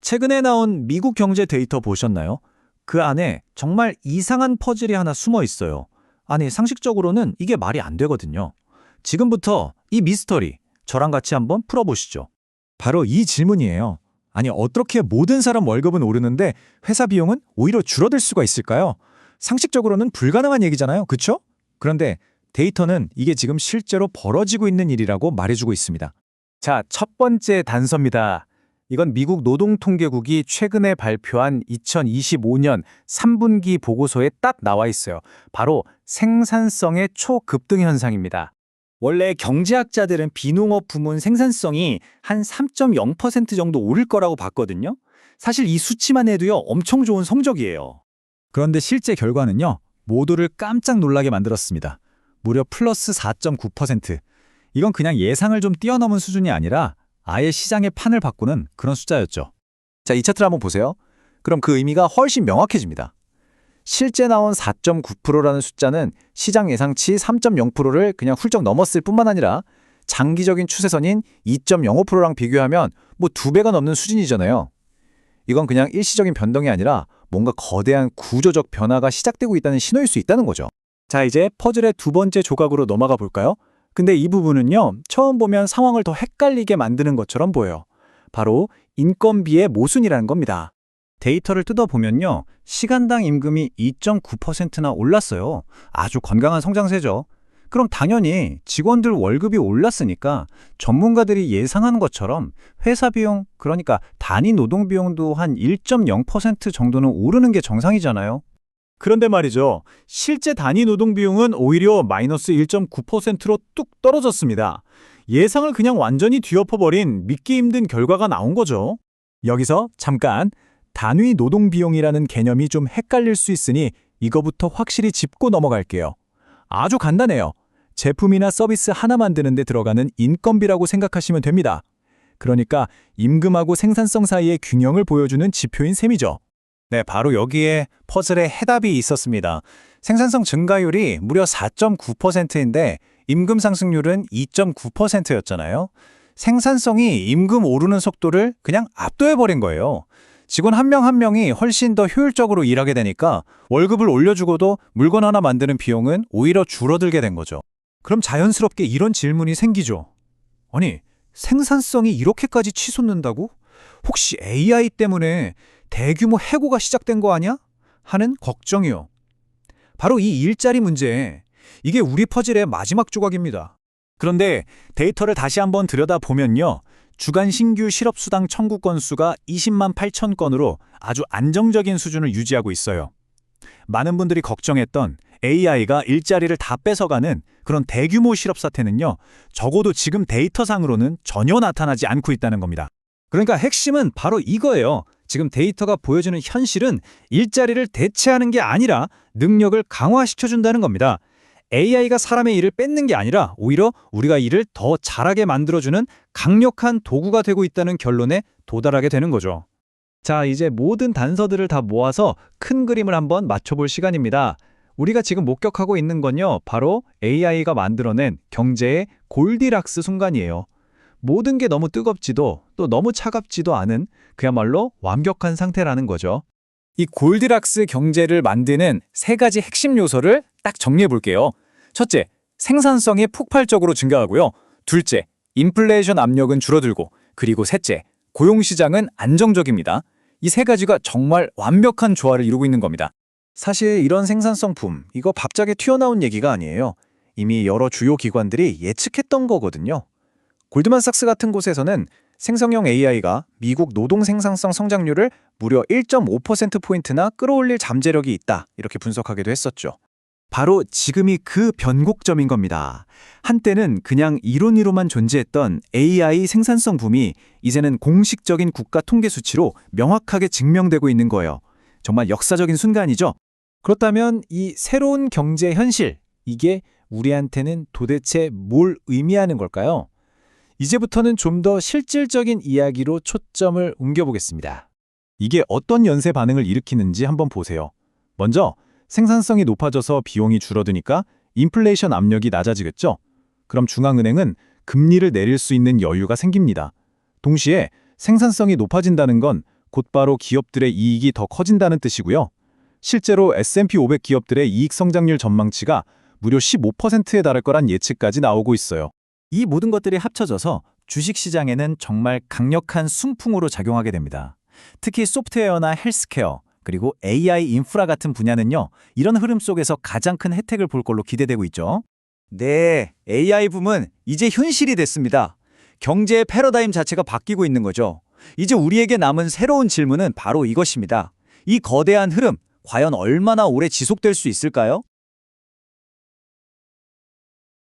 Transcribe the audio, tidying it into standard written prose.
최근에 나온 미국 경제 데이터 보셨나요? 그 안에 정말 이상한 퍼즐이 하나 숨어 있어요. 아니, 상식적으로는 이게 말이 안 되거든요. 지금부터 이 미스터리, 저랑 같이 한번 풀어보시죠. 바로 이 질문이에요. 아니, 어떻게 모든 사람 월급은 오르는데 회사 비용은 오히려 줄어들 수가 있을까요? 상식적으로는 불가능한 얘기잖아요. 그렇죠? 그런데 데이터는 이게 지금 실제로 벌어지고 있는 일이라고 말해주고 있습니다. 자, 첫 번째 단서입니다. 이건 미국 노동통계국이 최근에 발표한 2025년 3분기 보고서에 딱 나와 있어요. 바로 생산성의 초급등 현상입니다. 원래 경제학자들은 비농업 부문 생산성이 한 3.0% 정도 오를 거라고 봤거든요. 사실 이 수치만 해도요, 엄청 좋은 성적이에요. 그런데 실제 결과는요, 모두를 깜짝 놀라게 만들었습니다. 무려 플러스 4.9%. 이건 그냥 예상을 좀 뛰어넘은 수준이 아니라 아예 시장의 판을 바꾸는 그런 숫자였죠. 자, 이 차트를 한번 보세요. 그럼 그 의미가 훨씬 명확해집니다. 실제 나온 4.9%라는 숫자는 시장 예상치 3.0%를 그냥 훌쩍 넘었을 뿐만 아니라 장기적인 추세선인 2.05%랑 비교하면 뭐 2배가 넘는 수준이잖아요. 이건 그냥 일시적인 변동이 아니라 뭔가 거대한 구조적 변화가 시작되고 있다는 신호일 수 있다는 거죠. 자, 이제 퍼즐의 두 번째 조각으로 넘어가 볼까요? 근데 이 부분은요, 처음 보면 상황을 더 헷갈리게 만드는 것처럼 보여요. 바로 인건비의 모순이라는 겁니다. 데이터를 뜯어보면요, 시간당 임금이 2.9%나 올랐어요. 아주 건강한 성장세죠. 그럼 당연히 직원들 월급이 올랐으니까 전문가들이 예상하는 것처럼 회사 비용, 그러니까 단위 노동 비용도 한 1.0% 정도는 오르는 게 정상이잖아요. 그런데 말이죠. 실제 단위 노동 비용은 오히려 마이너스 1.9%로 뚝 떨어졌습니다. 예상을 그냥 완전히 뒤엎어버린 믿기 힘든 결과가 나온 거죠. 여기서 잠깐 단위 노동 비용이라는 개념이 좀 헷갈릴 수 있으니 이거부터 확실히 짚고 넘어갈게요. 아주 간단해요. 제품이나 서비스 하나 만드는 데 들어가는 인건비라고 생각하시면 됩니다. 그러니까 임금하고 생산성 사이의 균형을 보여주는 지표인 셈이죠. 네, 바로 여기에 퍼즐의 해답이 있었습니다. 생산성 증가율이 무려 4.9%인데 임금 상승률은 2.9%였잖아요. 생산성이 임금 오르는 속도를 그냥 압도해버린 거예요. 직원 한 명 한 명이 훨씬 더 효율적으로 일하게 되니까 월급을 올려주고도 물건 하나 만드는 비용은 오히려 줄어들게 된 거죠. 그럼 자연스럽게 이런 질문이 생기죠. 아니, 생산성이 이렇게까지 치솟는다고? 혹시 AI 때문에 대규모 해고가 시작된 거 아니야? 하는 걱정이요. 바로 이 일자리 문제, 이게 우리 퍼즐의 마지막 조각입니다. 그런데 데이터를 다시 한번 들여다보면요, 주간 신규 실업수당 청구 건수가 20만 8천 건으로 아주 안정적인 수준을 유지하고 있어요. 많은 분들이 걱정했던 AI가 일자리를 다 뺏어가는 그런 대규모 실업 사태는요, 적어도 지금 데이터상으로는 전혀 나타나지 않고 있다는 겁니다. 그러니까 핵심은 바로 이거예요. 지금 데이터가 보여주는 현실은 일자리를 대체하는 게 아니라 능력을 강화시켜준다는 겁니다. AI가 사람의 일을 뺏는 게 아니라 오히려 우리가 일을 더 잘하게 만들어주는 강력한 도구가 되고 있다는 결론에 도달하게 되는 거죠. 자, 이제 모든 단서들을 다 모아서 큰 그림을 한번 맞춰볼 시간입니다. 우리가 지금 목격하고 있는 건요, 바로 AI가 만들어낸 경제의 골디락스 순간이에요. 모든 게 너무 뜨겁지도 또 너무 차갑지도 않은 그야말로 완벽한 상태라는 거죠. 이 골디락스 경제를 만드는 세 가지 핵심 요소를 딱 정리해 볼게요. 첫째, 생산성이 폭발적으로 증가하고요. 둘째, 인플레이션 압력은 줄어들고, 그리고 셋째, 고용시장은 안정적입니다. 이 세 가지가 정말 완벽한 조화를 이루고 있는 겁니다. 사실 이런 생산성 붐, 이거 갑자기 튀어나온 얘기가 아니에요. 이미 여러 주요 기관들이 예측했던 거거든요. 골드만삭스 같은 곳에서는 생성형 AI가 미국 노동 생산성 성장률을 무려 1.5%포인트나 끌어올릴 잠재력이 있다, 이렇게 분석하기도 했었죠. 바로 지금이 그 변곡점인 겁니다. 한때는 그냥 이론으로만 존재했던 AI 생산성 붐이 이제는 공식적인 국가 통계 수치로 명확하게 증명되고 있는 거예요. 정말 역사적인 순간이죠. 그렇다면 이 새로운 경제 현실, 이게 우리한테는 도대체 뭘 의미하는 걸까요? 이제부터는 좀 더 실질적인 이야기로 초점을 옮겨보겠습니다. 이게 어떤 연쇄 반응을 일으키는지 한번 보세요. 먼저 생산성이 높아져서 비용이 줄어드니까 인플레이션 압력이 낮아지겠죠? 그럼 중앙은행은 금리를 내릴 수 있는 여유가 생깁니다. 동시에 생산성이 높아진다는 건 곧바로 기업들의 이익이 더 커진다는 뜻이고요. 실제로 S&P 500 기업들의 이익 성장률 전망치가 무려 15%에 달할 거란 예측까지 나오고 있어요. 이 모든 것들이 합쳐져서 주식시장에는 정말 강력한 순풍으로 작용하게 됩니다. 특히 소프트웨어나 헬스케어, 그리고 AI 인프라 같은 분야는요, 이런 흐름 속에서 가장 큰 혜택을 볼 걸로 기대되고 있죠. 네, AI 붐은 이제 현실이 됐습니다. 경제의 패러다임 자체가 바뀌고 있는 거죠. 이제 우리에게 남은 새로운 질문은 바로 이것입니다. 이 거대한 흐름, 과연 얼마나 오래 지속될 수 있을까요?